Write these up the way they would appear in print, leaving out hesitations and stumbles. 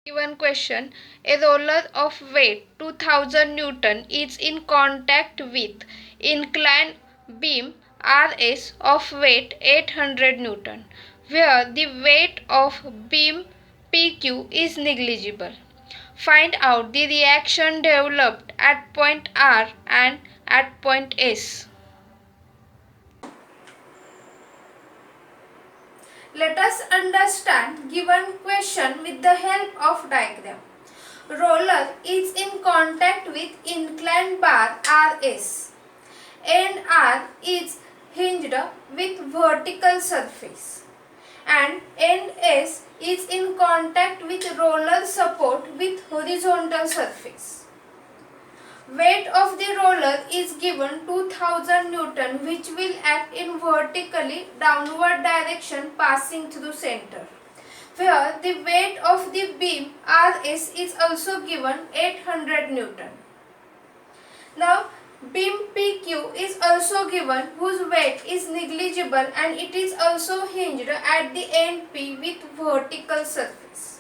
Given question, a roller of weight 2000 Newton is in contact with inclined beam RS of weight 800 Newton, where the weight of beam PQ is negligible. Find out the reaction developed at point R and at point S. Let us understand given question with the help of diagram. Roller is in contact with inclined bar RS and R is hinged with vertical surface and end S is in contact with roller support with horizontal surface. Weight of the roller is given 2000 Newton, which will act in vertically downward direction passing through center, where the weight of the beam RS is also given 800 Newton. Now beam PQ is also given, whose weight is negligible and it is also hinged at the end P with vertical surface.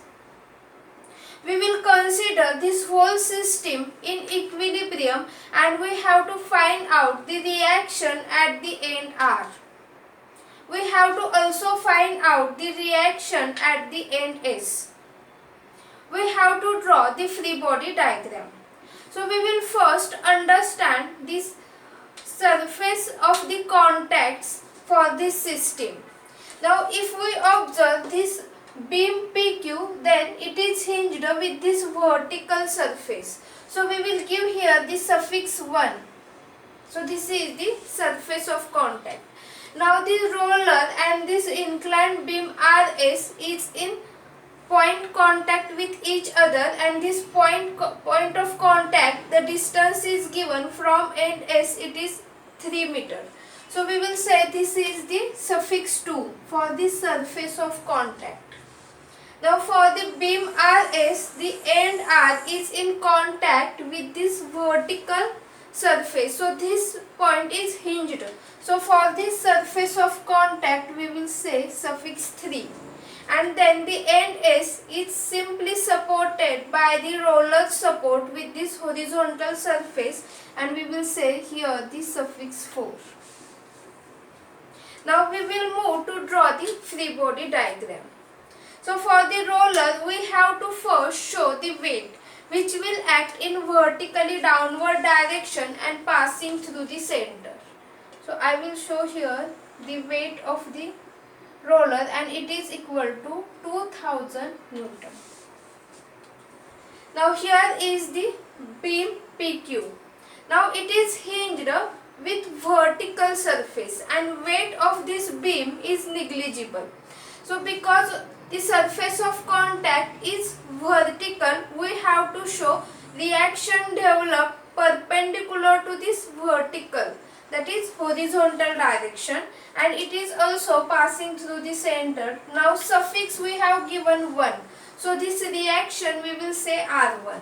We will consider this whole system in equilibrium and we have to find out the reaction at the end R. We have to also find out the reaction at the end S. We have to draw the free body diagram. So we will first understand this surface of the contacts for this system. Now if we observe this beam PQ, then it is hinged with this vertical surface. So we will give here the suffix 1. So this is the surface of contact. Now this roller and this inclined beam RS is in point contact with each other, and this point of contact, the distance is given from end S, it is 3 meter. So we will say this is the suffix 2 for the surface of contact. Now for the beam RS, the end R is in contact with this vertical surface. So this point is hinged. So for this surface of contact, we will say suffix 3. And then the end S is simply supported by the roller support with this horizontal surface, and we will say here the suffix 4. Now we will move to draw the free body diagram. So for the roller, we have to first show the weight, which will act in vertically downward direction and passing through the center. So I will show here the weight of the roller, and it is equal to 2000 Newton. Now here is the beam PQ. Now it is hinged with vertical surface and weight of this beam is negligible. So because the surface of contact is vertical, we have to show reaction developed perpendicular to this vertical, that is horizontal direction, and it is also passing through the center. Now suffix we have given 1. So this reaction we will say R1.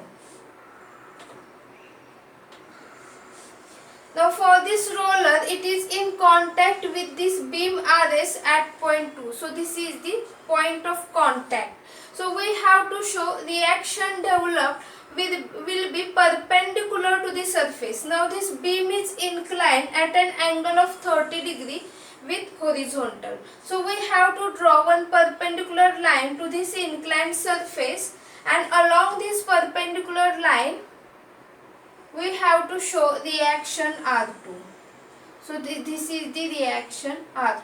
Now for this roller, it is in contact with this beam RS at point 2. So this is the point of contact. So we have to show reaction developed will be perpendicular to the surface. Now this beam is inclined at an angle of 30 degree with horizontal. So we have to draw one perpendicular line to this inclined surface, and along this perpendicular line we have to show reaction R2. So this is the reaction R2.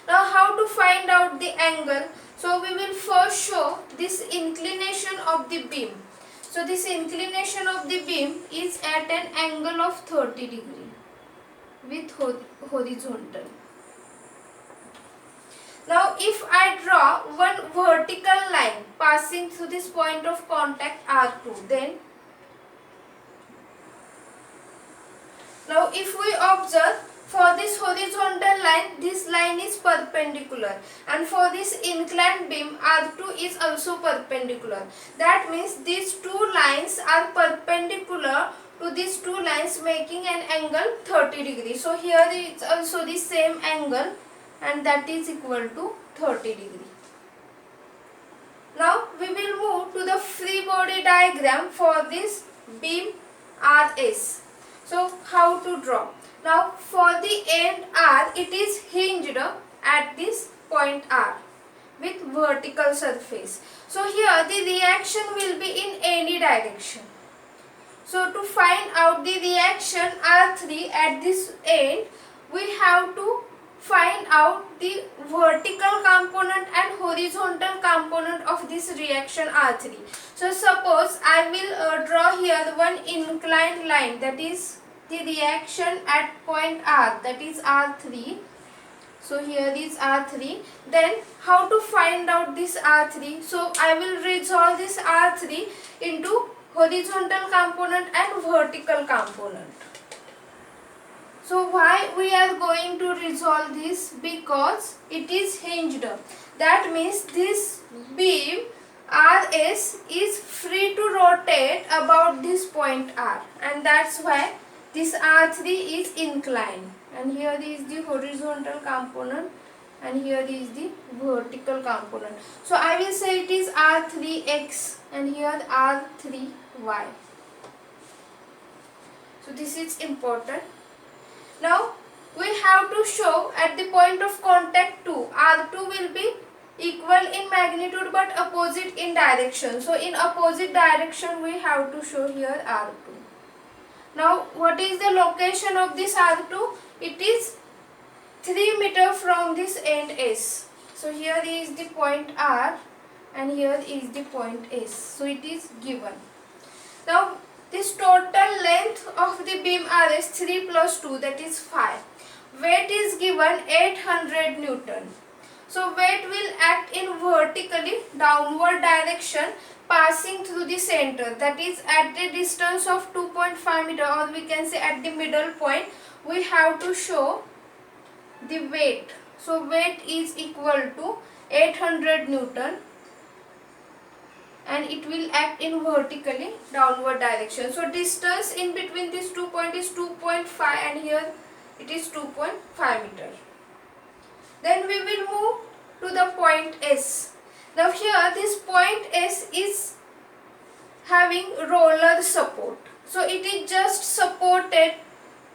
Now how to find out the angle? So we will first show this inclination of the beam. So this inclination of the beam is at an angle of 30 degree with horizontal. Now if I draw one vertical line passing through this point of contact R2, then now if we observe, for this horizontal line, this line is perpendicular, and for this inclined beam R2 is also perpendicular. That means these two lines are perpendicular to these two lines, making an angle 30 degrees. So here it's also the same angle, and that is equal to 30 degree. Now we will move to the diagram for this beam RS. So how to draw? Now for the end R, it is hinged at this point R with vertical surface. So here the reaction will be in any direction. So to find out the reaction R3 at this end, we have to find out the vertical component and horizontal component of this reaction R3. So suppose I will draw here one inclined line, that is the reaction at point R, that is R3. So here is R3. Then how to find out this R3? So I will resolve this R3 into horizontal component and vertical component. So why we are going to resolve this? Because it is hinged. That means this beam RS is free to rotate about this point R, and that's why this R3 is inclined. And here is the horizontal component and here is the vertical component. So I will say it is R3x and here R3y. So this is important. Now we have to show at the point of contact 2, R2 will be equal in magnitude but opposite in direction. So in opposite direction we have to show here R2. Now what is the location of this R2? It is 3 meter from this end S. So here is the point R and here is the point S. So it is given. Now this total length of the beam RS 3 plus 2, that is 5. Weight is given 800 Newton. So weight will act in vertically downward direction passing through the center, that is at the distance of 2.5 meter, or we can say at the middle point we have to show the weight. So weight is equal to 800 Newton and it will act in vertically downward direction. So distance in between these 2 points is 2.5 and here it is 2.5 meter. Then we will move to the point S. Now here this point S is having roller support. So it is just supported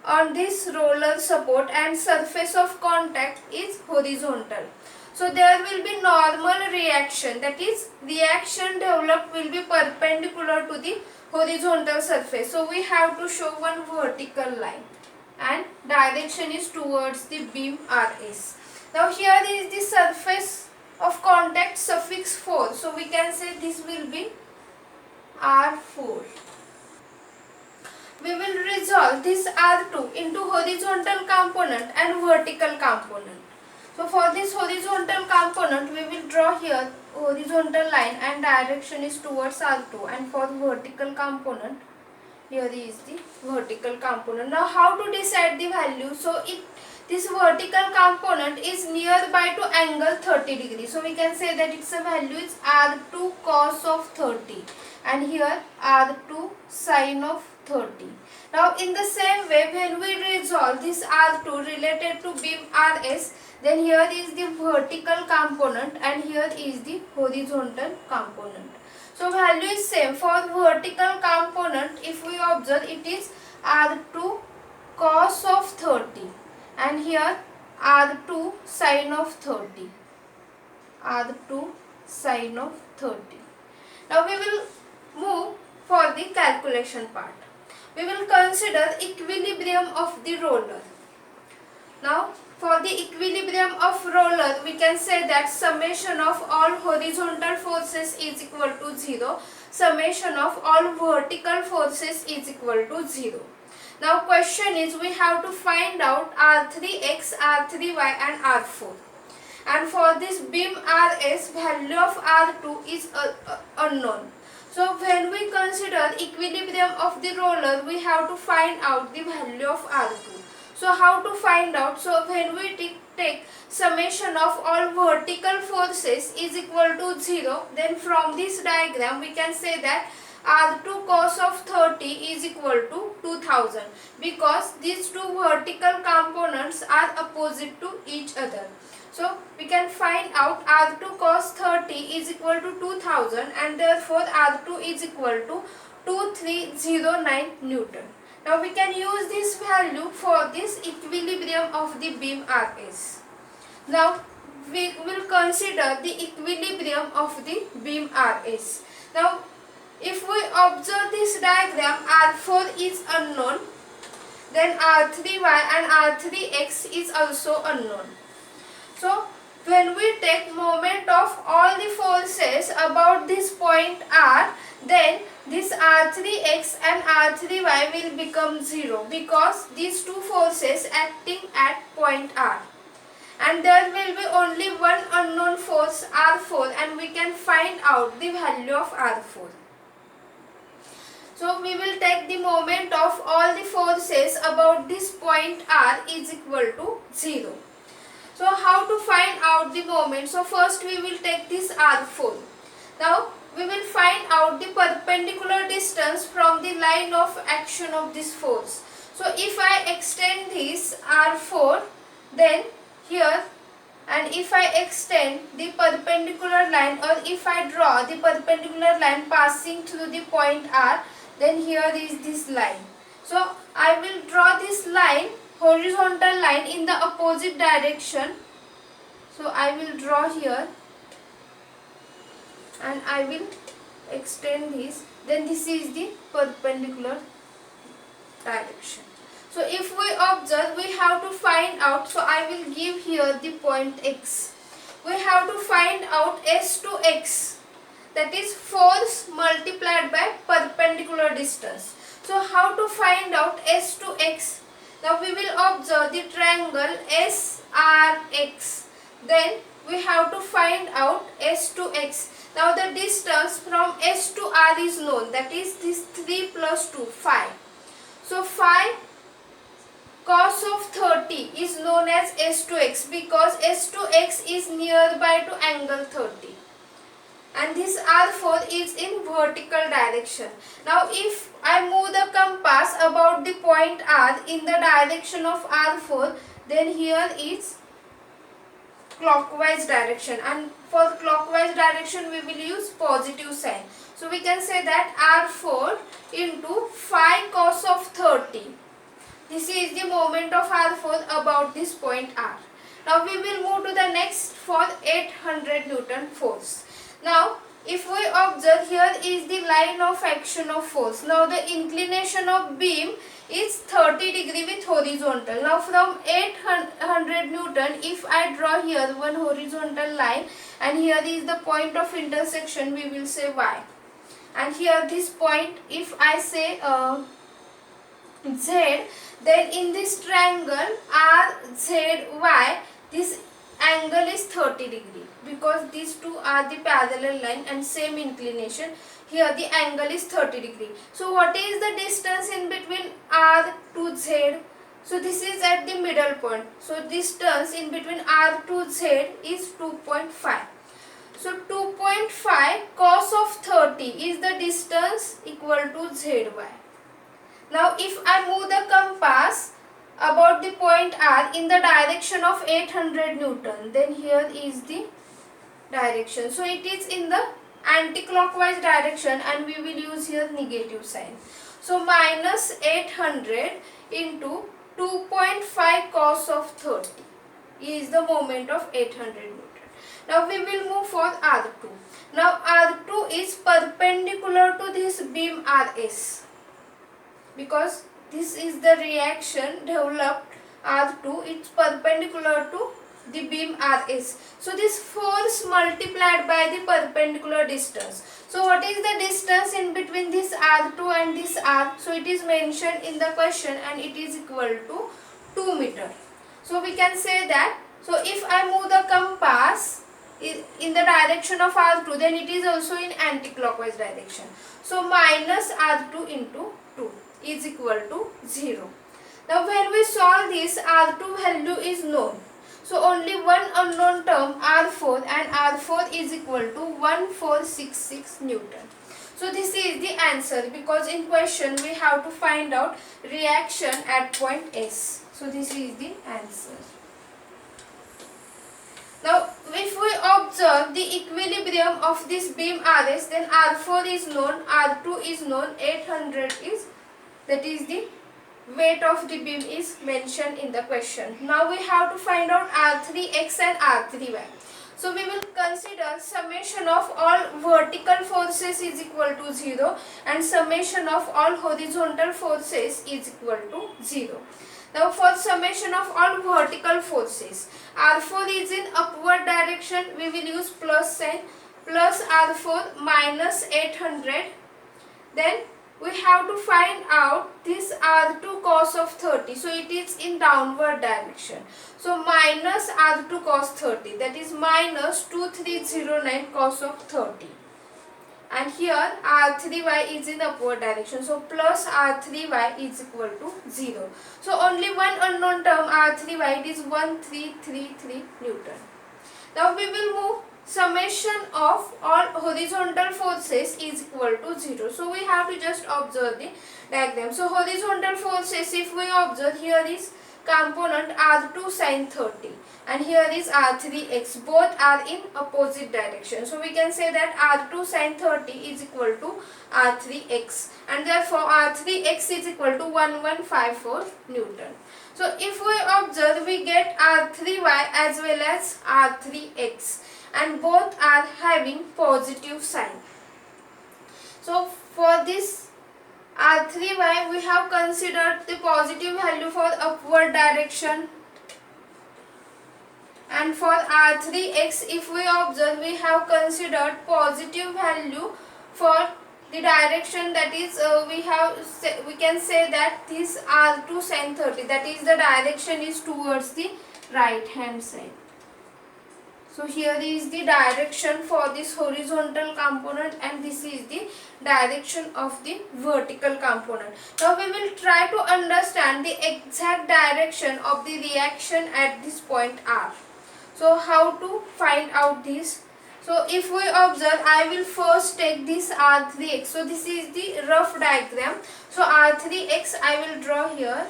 on this roller support and surface of contact is horizontal. So there will be normal reaction, that is reaction developed will be perpendicular to the horizontal surface. So we have to show one vertical line and direction is towards the beam RS. Now here is the surface of contact suffix 4. So we can say this will be R4. We will resolve this R2 into horizontal component and vertical component. So for this horizontal component we will draw here horizontal line and direction is towards R2, and for vertical component here is the vertical component. Now how to decide the value? So this vertical component is nearby to angle 30 degrees. So we can say that its value is R2 cos of 30 and here R2 sin of 30. Now in the same way, when we resolve this R2 related to beam RS, then here is the vertical component and here is the horizontal component. So value is same. For vertical component, if we observe, it is R2 cos of 30 and here R2 sin of 30. R2 sin of 30. Now we will move for the calculation part. We will consider equilibrium of the roller. Now for the equilibrium of roller, we can say that summation of all horizontal forces is equal to 0. Summation of all vertical forces is equal to 0. Now question is, we have to find out R3x, R3y and R4. And for this beam RS, value of R2 is unknown. So when we consider equilibrium of the roller, we have to find out the value of R2. So how to find out? So when we take summation of all vertical forces is equal to 0, then from this diagram we can say that R2 cos of 30 is equal to 2000, because these two vertical components are opposite to each other. So we can find out R2 cos 30 is equal to 2000, and therefore R2 is equal to 2309 Newton. Now we can use this value for this equilibrium of the beam RS. Now we will consider the equilibrium of the beam RS. Now if we observe this diagram, R4 is unknown, then R3y and R3x is also unknown. So when we take moment of all the forces about this point R, then this R3x and R3y will become 0, because these two forces acting at point R. And there will be only one unknown force R4, and we can find out the value of R4. So we will take the moment of all the forces about this point R is equal to 0. So how to find out the moment? So first we will take this R4. Now we will find out the perpendicular distance from the line of action of this force. So if I extend this R4, then here, and if I extend the perpendicular line, or if I draw the perpendicular line passing through the point R, then here is this line. So I will draw this line, horizontal line, in the opposite direction. So I will draw here and I will extend this, then this is the perpendicular direction. So if we observe, we have to find out, so I will give here the point x. We have to find out S to x, that is force multiplied by perpendicular distance. So how to find out S to x? Now we will observe the triangle SRX. Then we have to find out S to x. Now the distance from S to R is known, that is this 3 plus 2, 5. So 5 cos of 30 is known as S to x, because S to x is nearby to angle 30. And this R4 is in vertical direction. Now if I move the compass about the point R in the direction of R4, then here is clockwise direction, and for clockwise direction we will use positive sign. So we can say that R4 into 5 cos of 30. This is the moment of R4 about this point R. Now we will move to the next for 800 Newton force. Now if we observe, here is the line of action of force. Now the inclination of beam is 30 degree with horizontal. Now from 800 Newton, if I draw here one horizontal line, and here is the point of intersection, we will say Y. And here this point, if I say Z, then in this triangle RZY, this angle is 30 degree, because these two are the parallel line and same inclination. Here the angle is 30 degree. So what is the distance in between R to Z? So this is at the middle point. So distance in between R to Z is 2.5. So 2.5 cos of 30 is the distance equal to ZY. Now if I move the compass about the point R in the direction of 800 Newton, then here is the direction. So it is in the anti-clockwise direction, and we will use here negative sign. So minus 800 into 2.5 cos of 30 is the moment of 800 Newton. Now we will move for R2. Now R2 is perpendicular to this beam RS, because this is the reaction developed R2, it's perpendicular to the beam RS. So this force multiplied by the perpendicular distance. So what is the distance in between this R2 and this R? So it is mentioned in the question, and it is equal to 2 meter. So we can say that, so if I move the compass in the direction of R2, then it is also in anti-clockwise direction. So minus R2 into 2 is equal to 0. Now when we solve this, R2 value is known. So only one unknown term, R4, and R4 is equal to 1466 Newton. So this is the answer, because in question we have to find out reaction at point S. So this is the answer. Now if we observe the equilibrium of this beam RS, then R4 is known, R2 is known, 800 is, that is the weight of the beam is mentioned in the question. Now we have to find out R3x and R3y. So we will consider summation of all vertical forces is equal to 0 and summation of all horizontal forces is equal to 0. Now for summation of all vertical forces, R4 is in upward direction, we will use plus sign, plus R4 minus 800. Then we have to find out this R2 cos of 30. So it is in downward direction. So minus R2 cos 30, that is minus 2309 cos of 30. And here R3y is in upward direction. So plus R3y is equal to 0. So only one unknown term R3y, it is 1333 Newton. Now we will move. Summation of all horizontal forces is equal to 0. So we have to just observe the diagram. So horizontal forces, if we observe, here is component R2 sin 30 and here is R3x. Both are in opposite direction. So we can say that R2 sin 30 is equal to R3x and therefore R3x is equal to 1154 Newton. So if we observe, we get R3y as well as R3x. And both are having positive sign. So for this R3y, we have considered the positive value for upward direction, and for R3x, if we observe, we have considered positive value for the direction, that is we can say that this R2 sin 30, that is the direction is towards the right hand side. So here is the direction for this horizontal component and this is the direction of the vertical component. Now we will try to understand the exact direction of the reaction at this point R. So how to find out this? So if we observe, I will first take this R3x. So this is the rough diagram. So R3x I will draw here.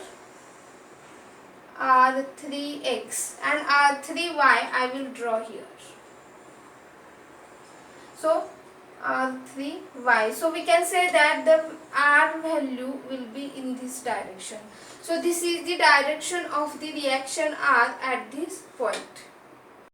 R3x and R3y I will draw here. So R3y. So we can say that the R value will be in this direction. So this is the direction of the reaction R at this point.